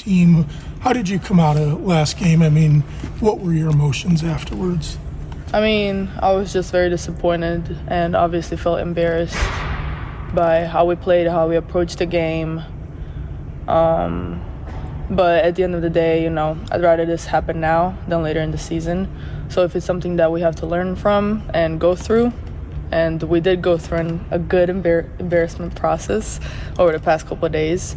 team. How did you come out of last game? I mean, what were your emotions afterwards? I mean, I was just very disappointed and obviously felt embarrassed by how we played, how we approached the game. But at the end of the day, I'd rather this happen now than later in the season. So if it's something that we have to learn from and go through, and we did go through a good embarrassment process over the past couple of days,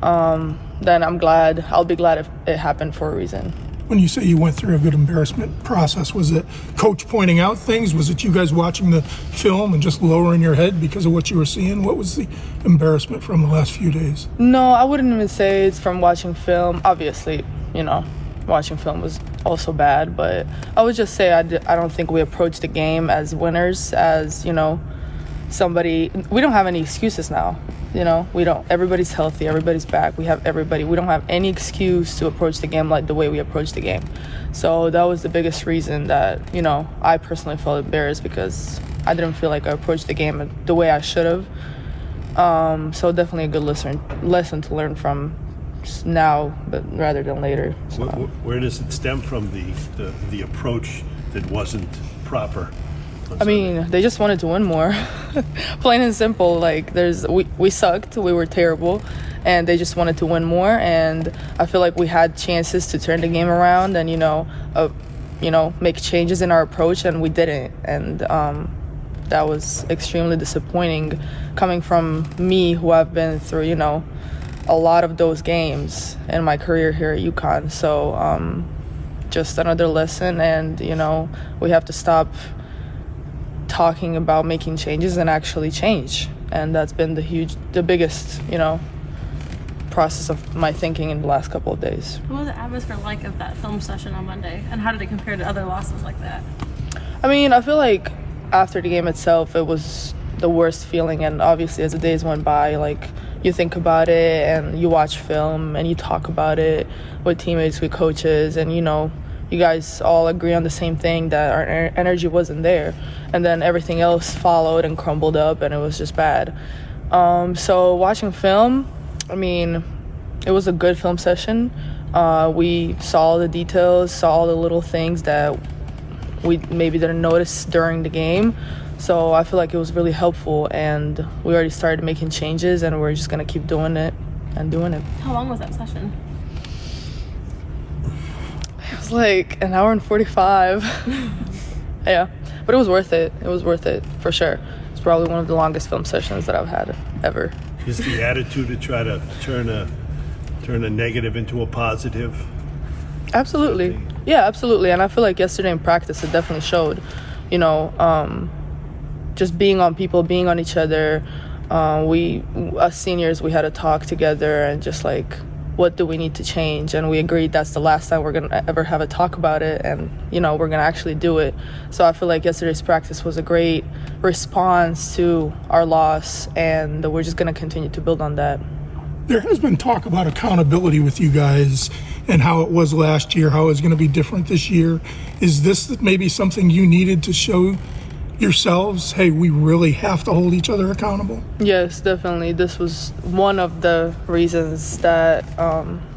then I'll be glad if it happened for a reason. When you say you went through a good embarrassment process, was it coach pointing out things? Was it you guys watching the film and just lowering your head because of what you were seeing? What was the embarrassment from the last few days? No, I wouldn't even say it's from watching film. Obviously, watching film was also bad, but I would just say I don't think we approached the game as winners, as, we don't have any excuses now. We don't. Everybody's healthy. Everybody's back. We have everybody. We don't have any excuse to approach the game like the way we approached the game. So that was the biggest reason that, I personally felt embarrassed because I didn't feel like I approached the game the way I should have. So definitely a good lesson to learn from now, but rather than later. So. Where does it stem from, the approach that wasn't proper? I mean, they just wanted to win more. Plain and simple. Like, we sucked, we were terrible, and they just wanted to win more. And I feel like we had chances to turn the game around and make changes in our approach, and we didn't. And that was extremely disappointing, coming from me, who I've been through a lot of those games in my career here at UConn. So just another lesson, and we have to stop talking about making changes and actually change. And that's been the biggest process of my thinking in the last couple of days. What was the atmosphere like of that film session on Monday, and how did it compare to other losses like that? I mean, I feel like after the game itself, it was the worst feeling, and obviously as the days went by, like, you think about it and you watch film and you talk about it with teammates, with coaches, and you guys all agree on the same thing, that our energy wasn't there. And then everything else followed and crumbled up, and it was just bad. So watching film, I mean, it was a good film session. We saw all the details, saw all the little things that we maybe didn't notice during the game. So I feel like it was really helpful, and we already started making changes, and we're just going to keep doing it and doing it. How long was that session? It was like an hour and 45. Yeah, but it was worth it. It was worth it for sure. It's probably one of the longest film sessions that I've had ever. Is the attitude to try to turn a negative into a positive? Absolutely. Yeah, absolutely. And I feel like yesterday in practice it definitely showed. Just being on people, being on each other. Us seniors, we had a talk together and just like, what do we need to change? And we agreed that's the last time we're going to ever have a talk about it, and we're going to actually do it. So I feel like yesterday's practice was a great response to our loss, and we're just going to continue to build on that. There has been talk about accountability with you guys and how it was last year, how it's going to be different this year. Is this maybe something you needed to show yourselves, hey, we really have to hold each other accountable? Yes, definitely. This was one of the reasons that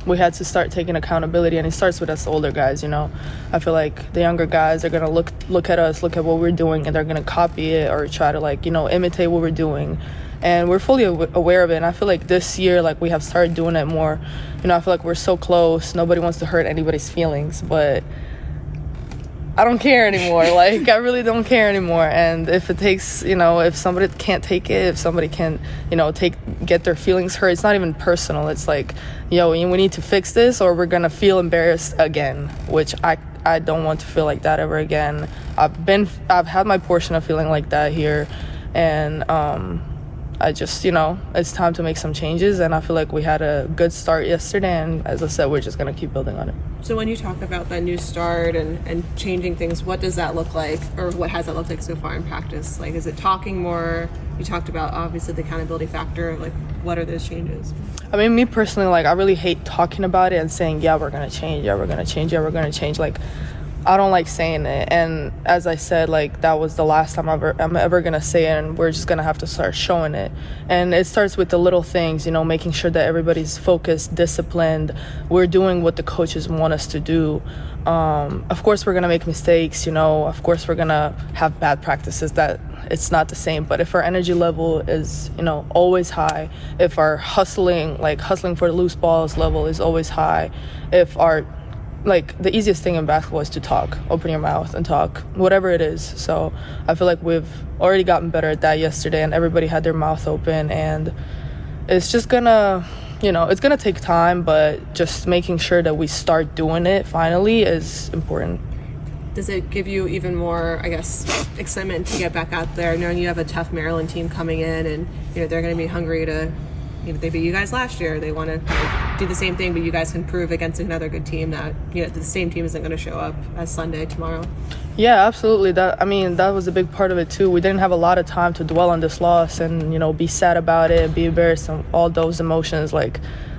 we had to start taking accountability, and it starts with us older guys. I feel like the younger guys are gonna look at us, look at what we're doing, and they're gonna copy it or try to imitate what we're doing. And we're fully aware of it. And I feel like this year, we have started doing it more. I feel like we're so close. Nobody wants to hurt anybody's feelings, but I don't care anymore. I really don't care anymore. And if it takes, if somebody can't take it, if somebody can, get their feelings hurt, it's not even personal. It's like, we need to fix this or we're going to feel embarrassed again, which I don't want to feel like that ever again. I've had my portion of feeling like that here. And I just, it's time to make some changes. And I feel like we had a good start yesterday. And as I said, we're just going to keep building on it. So when you talk about that new start and changing things, what does that look like, or what has that looked like so far in practice? Is it talking more? You talked about, obviously, the accountability factor. What are those changes? I mean, me personally, I really hate talking about it and saying, yeah, we're going to change, yeah, we're going to change, yeah, we're going to change. I don't like saying it, and as I said, like, that was the last time I'm ever gonna say it, and we're just gonna have to start showing it. And it starts with the little things, making sure that everybody's focused, disciplined. We're doing what the coaches want us to do. Of course we're gonna make mistakes, of course we're gonna have bad practices, that it's not the same. But if our energy level is, always high, if our hustling for the loose balls level is always high, if our the easiest thing in basketball is to talk, open your mouth and talk, whatever it is. So I feel like we've already gotten better at that yesterday, and everybody had their mouth open, and it's just gonna, it's gonna take time, but just making sure that we start doing it finally is important. Does it give you even more, I guess, excitement to get back out there, knowing you have a tough Maryland team coming in, and they're going to be hungry to, they beat you guys last year. They want to do the same thing, but you guys can prove against another good team that the same team isn't going to show up as Sunday tomorrow. Yeah, absolutely. That was a big part of it too. We didn't have a lot of time to dwell on this loss and be sad about it, be embarrassed, and all those emotions. Like,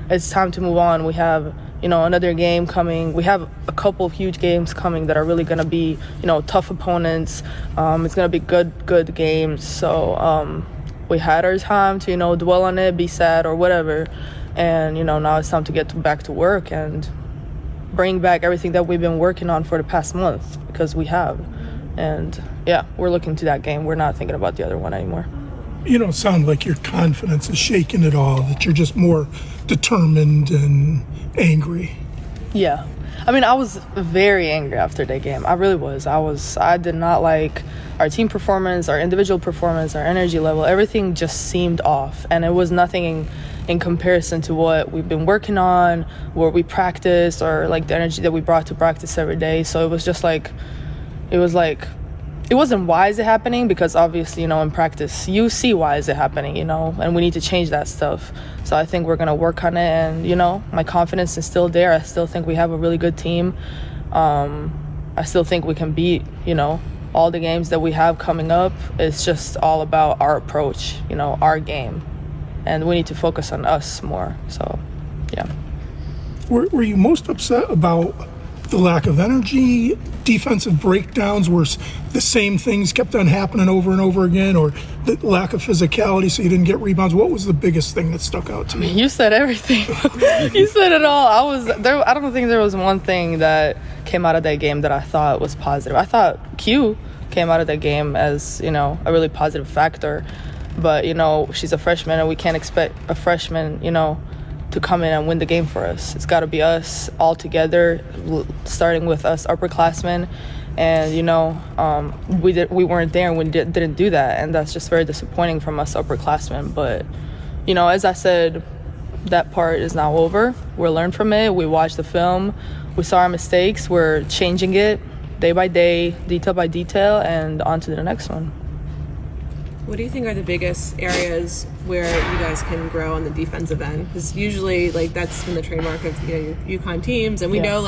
it's time to move on. We have another game coming. We have a couple of huge games coming that are really going to be tough opponents. It's going to be good games. So we had our time to dwell on it, be sad or whatever, and now it's time to get back to work and bring back everything that we've been working on for the past month, because we have. And yeah, we're looking to that game. We're not thinking about the other one anymore. You don't sound like your confidence is shaken at all, that you're just more determined and angry. Yeah. I was very angry after that game. I really was. I did not like our team performance, our individual performance, our energy level. Everything just seemed off. And it was nothing in comparison to what we've been working on, what we practiced, or the energy that we brought to practice every day. So it was just it wasn't why is it happening, because obviously, in practice, you see why is it happening, and we need to change that stuff. So I think we're going to work on it, and, my confidence is still there. I still think we have a really good team. I still think we can beat, all the games that we have coming up. It's just all about our approach, our game. And we need to focus on us more. So, yeah. Were you most upset about the lack of energy, defensive breakdowns where the same things kept on happening over and over again, or the lack of physicality so you didn't get rebounds? What was the biggest thing that stuck out to you? You said everything. You said it all. I don't think there was one thing that came out of that game that I thought was positive. I thought Q came out of that game as, a really positive factor. But, she's a freshman, and we can't expect a freshman, to come in and win the game for us. It's got to be us all together, starting with us upperclassmen. And, we weren't there, and we didn't do that. And that's just very disappointing from us upperclassmen. But, as I said, that part is now over. We learned from it. We watched the film. We saw our mistakes. We're changing it day by day, detail by detail, and on to the next one. What do you think are the biggest areas where you guys can grow on the defensive end? Because usually, that's been the trademark of UConn teams, and we know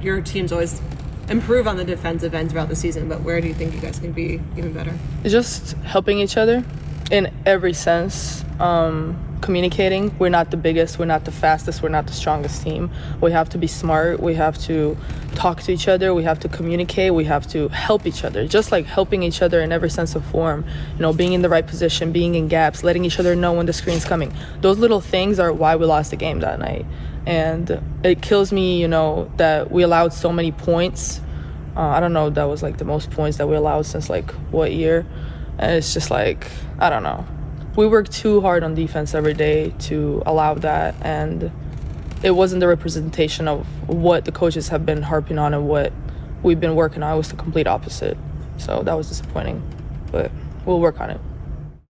your teams always improve on the defensive end throughout the season. But where do you think you guys can be even better? Just helping each other in every sense. Communicating. We're not the biggest, we're not the fastest, we're not the strongest team. We have to be smart. We have to talk to each other. We have to communicate. We have to help each other. Just like helping each other in every sense of form. Being in the right position, being in gaps, letting each other know when the screen's coming. Those little things are why we lost the game that night. And it kills me, that we allowed so many points. I don't know if that was the most points that we allowed since what year. And it's just I don't know. We work too hard on defense every day to allow that, and it wasn't the representation of what the coaches have been harping on and what we've been working on. It was the complete opposite. So that was disappointing, but we'll work on it.